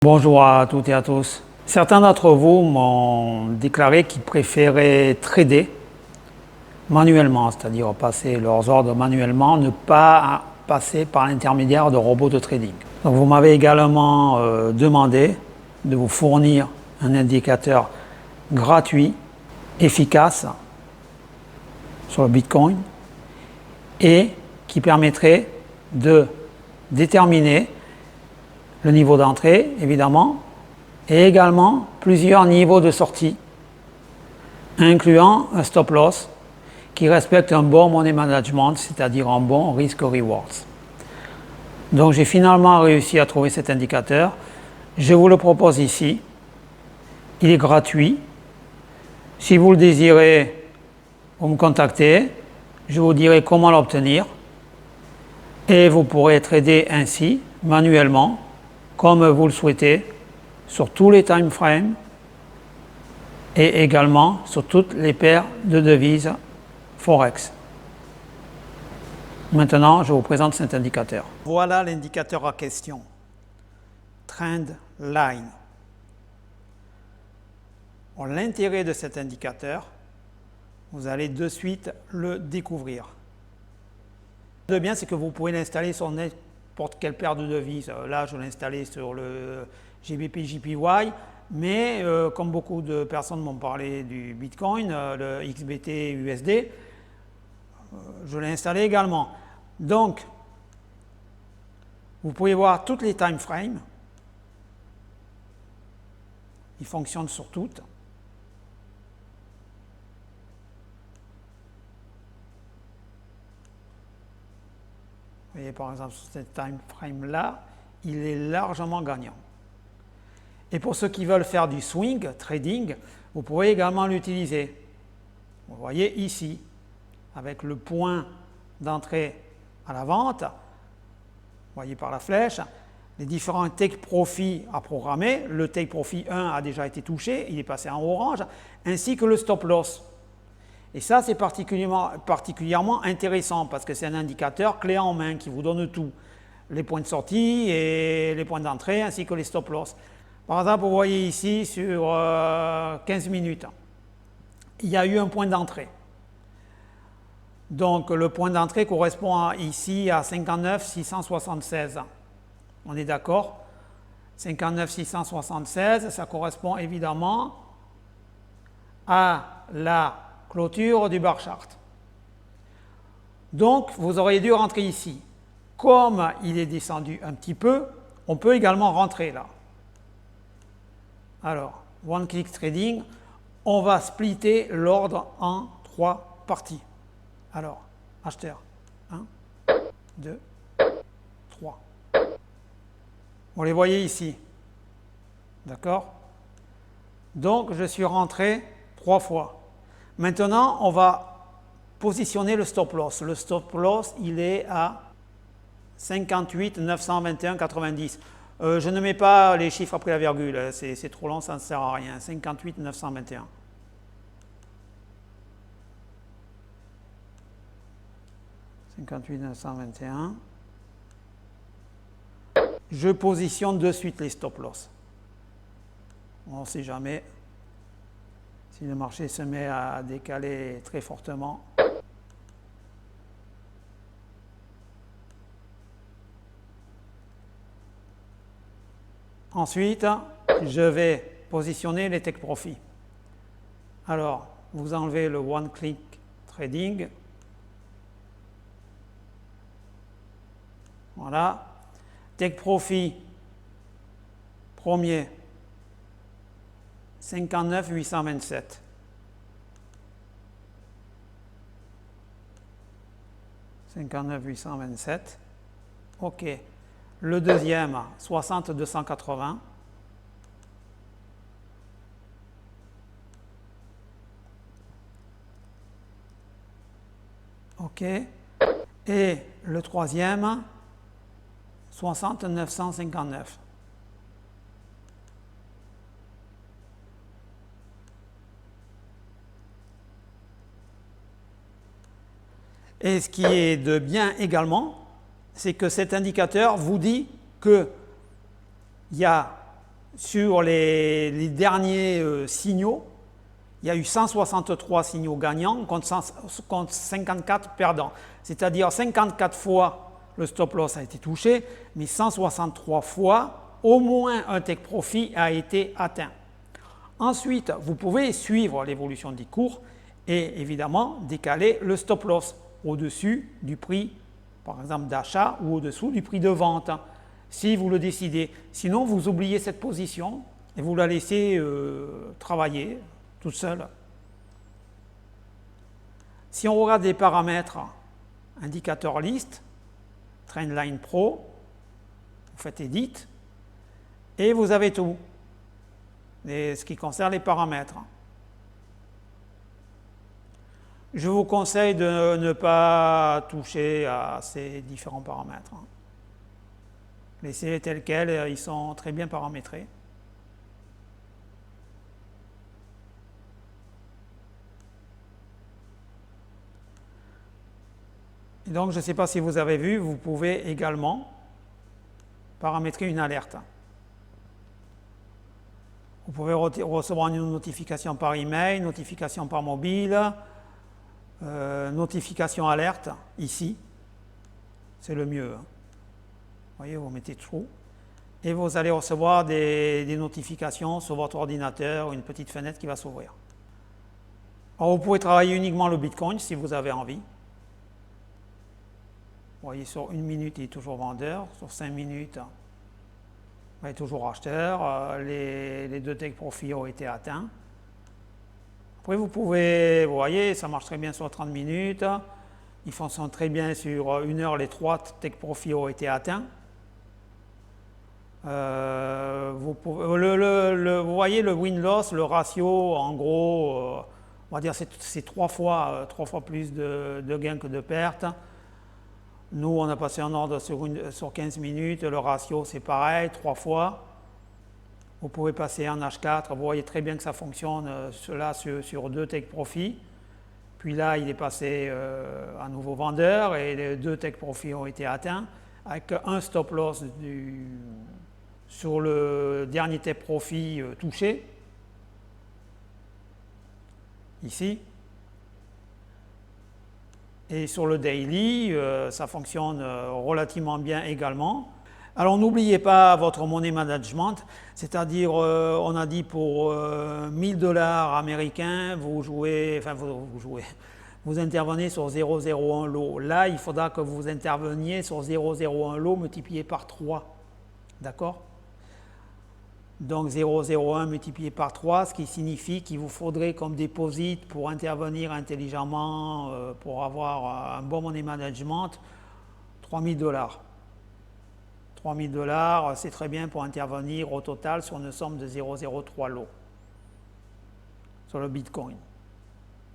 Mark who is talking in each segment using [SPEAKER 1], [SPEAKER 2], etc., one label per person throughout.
[SPEAKER 1] Bonjour à toutes et à tous. Certains d'entre vous m'ont déclaré qu'ils préféraient trader manuellement, c'est-à-dire passer leurs ordres manuellement, ne pas passer par l'intermédiaire de robots de trading. Donc vous m'avez également demandé de vous fournir un indicateur gratuit, efficace sur le Bitcoin et qui permettrait de déterminer le niveau d'entrée, évidemment, et également plusieurs niveaux de sortie, incluant un stop loss qui respecte un bon money management, c'est-à-dire un bon risk-rewards. Donc j'ai finalement réussi à trouver cet indicateur. Je vous le propose ici. Il est gratuit. Si vous le désirez, vous me contactez. Je vous dirai comment l'obtenir. Et vous pourrez trader ainsi, manuellement, comme vous le souhaitez, sur tous les time frames et également sur toutes les paires de devises Forex. Maintenant, je vous présente cet indicateur. Voilà l'indicateur à question. Trend Line. Bon, l'intérêt de cet indicateur, vous allez de suite le découvrir. Le bien, c'est que vous pouvez l'installer sur n'importe quelle paire de devises. Là, je l'ai installé sur le GBP JPY, mais comme beaucoup de personnes m'ont parlé du Bitcoin, le XBT USD, je l'ai installé également. Donc, vous pouvez voir toutes les time frames. Il fonctionne sur toutes. Vous voyez par exemple sur cette time frame là, il est largement gagnant. Et pour ceux qui veulent faire du swing trading, vous pouvez également l'utiliser. Vous voyez ici, avec le point d'entrée à la vente, vous voyez par la flèche, les différents take profit à programmer. Le take profit 1 a déjà été touché, il est passé en orange, ainsi que le stop loss. Et ça, c'est particulièrement intéressant parce que c'est un indicateur clé en main qui vous donne tout. Les points de sortie et les points d'entrée ainsi que les stop loss. Par exemple, vous voyez ici sur 15 minutes, il y a eu un point d'entrée. Donc le point d'entrée correspond ici à 59 676. On est d'accord? 59 676, ça correspond évidemment à la clôture du bar chart. Donc, vous auriez dû rentrer ici. Comme il est descendu un petit peu, on peut également rentrer là. Alors, One Click Trading, on va splitter l'ordre en 3 parties. Alors, acheteur, 1, 2, 3. Vous les voyez ici. D'accord? Donc, je suis rentré 3 fois. Maintenant, on va positionner le stop loss. Le stop loss, il est à 58 921 90. Je ne mets pas les chiffres après la virgule, c'est trop long, ça ne sert à rien. 58 921. Je positionne de suite les stop loss. On ne sait jamais. Si le marché se met à décaler très fortement, ensuite, je vais positionner les take profit. Alors, vous enlevez le One Click Trading. Voilà. Take profit, premier. 59 827. OK. Le deuxième, 60 280. OK. Et le troisième, 60 959. Et ce qui est de bien également, c'est que cet indicateur vous dit qu'il y a sur les derniers signaux, il y a eu 163 signaux gagnants contre 54 perdants. C'est-à-dire 54 fois le stop loss a été touché, mais 163 fois, au moins un take profit a été atteint. Ensuite, vous pouvez suivre l'évolution des cours et évidemment décaler le stop loss au-dessus du prix, par exemple, d'achat ou au-dessous du prix de vente, si vous le décidez. Sinon, vous oubliez cette position et vous la laissez travailler toute seule. Si on regarde les paramètres, indicateur liste, Trendline Pro, vous faites Edit et vous avez tout, ce qui concerne les paramètres. Je vous conseille de ne pas toucher à ces différents paramètres. Laissez-les tels quels, ils sont très bien paramétrés. Et donc, je ne sais pas si vous avez vu, vous pouvez également paramétrer une alerte. Vous pouvez recevoir une notification par email, notification par mobile, notification alerte, ici, c'est le mieux. Vous voyez, vous mettez True, et vous allez recevoir des notifications sur votre ordinateur, une petite fenêtre qui va s'ouvrir. Alors, vous pouvez travailler uniquement le Bitcoin si vous avez envie. Vous voyez, sur 1 minute, il est toujours vendeur, sur 5 minutes, il est toujours acheteur, les 2 take profits ont été atteints. Après, vous voyez, ça marche très bien sur 30 minutes, il fonctionne très bien sur 1 heure, les 3 take profits ont été atteints. Vous voyez le win-loss, le ratio, en gros, on va dire c'est 3 fois plus de gains que de pertes. Nous, on a passé un ordre sur 15 minutes, le ratio c'est pareil, 3 fois. Vous pouvez passer en H4, vous voyez très bien que ça fonctionne là sur 2 take profits. Puis là, il est passé à nouveau vendeur et les 2 take profits ont été atteints avec un stop loss sur le dernier take profit touché, ici. Et sur le daily, ça fonctionne relativement bien également. Alors n'oubliez pas votre money management, c'est-à-dire on a dit pour 1000 $ américains, vous intervenez sur 0,01 lot. Là, il faudra que vous interveniez sur 0,01 lot multiplié par 3. D'accord? Donc 0,01 multiplié par 3, ce qui signifie qu'il vous faudrait comme deposit pour intervenir intelligemment, pour avoir un bon money management, 3000 $. 3000 $, c'est très bien pour intervenir au total sur une somme de 0,03 lots sur le Bitcoin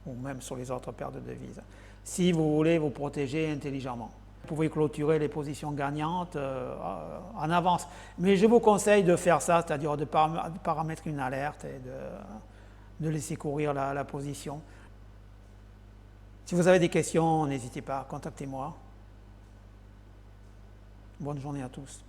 [SPEAKER 1] ou même sur les autres paires de devises. Si vous voulez vous protéger intelligemment. Vous pouvez clôturer les positions gagnantes en avance. Mais je vous conseille de faire ça, c'est-à-dire de paramétrer une alerte et de laisser courir la position. Si vous avez des questions, n'hésitez pas, contactez-moi. Bonne journée à tous.